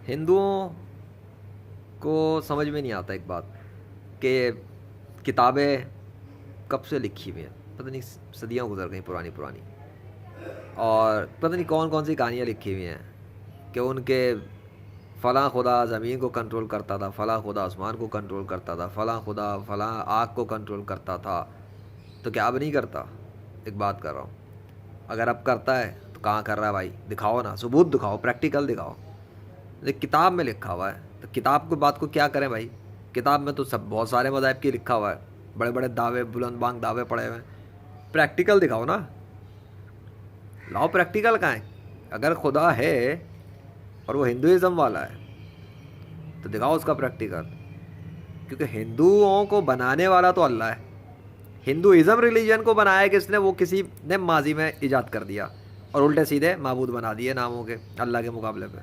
ہندوؤں کو سمجھ میں نہیں آتا ایک بات کہ کتابیں کب سے لکھی ہوئی ہیں، پتہ نہیں صدیاں گزر گئیں پرانی پرانی، اور پتہ نہیں کون کون سی کہانیاں لکھی ہوئی ہیں کہ ان کے فلاں خدا زمین کو کنٹرول کرتا تھا، فلاں خدا آسمان کو کنٹرول کرتا تھا، فلاں خدا فلاں آگ کو کنٹرول کرتا تھا. تو کیا اب نہیں کرتا؟ ایک بات کر رہا ہوں، اگر اب کرتا ہے تو کہاں کر رہا ہے بھائی؟ دکھاؤ نا، ثبوت دکھاؤ، پریکٹیکل دکھاؤ. ایک کتاب میں لکھا ہوا ہے تو کتاب کی بات کو کیا کریں بھائی؟ کتاب میں تو سب بہت سارے مذاہب کی لکھا ہوا ہے، بڑے بڑے دعوے، بلند بانگ دعوے پڑے ہوئے ہیں. پریکٹیکل دکھاؤ نا، لاؤ پریکٹیکل کہاں ہے؟ اگر خدا ہے اور وہ ہندوازم والا ہے تو دکھاؤ اس کا پریکٹیکل. کیونکہ ہندوؤں کو بنانے والا تو اللہ ہے. ہندوازم ریلیجن کو بنایا کس نے؟ وہ کسی نے ماضی میں ایجاد کر دیا اور الٹے سیدھے معبود بنا دیے ناموں کے اللہ کے مقابلے پہ.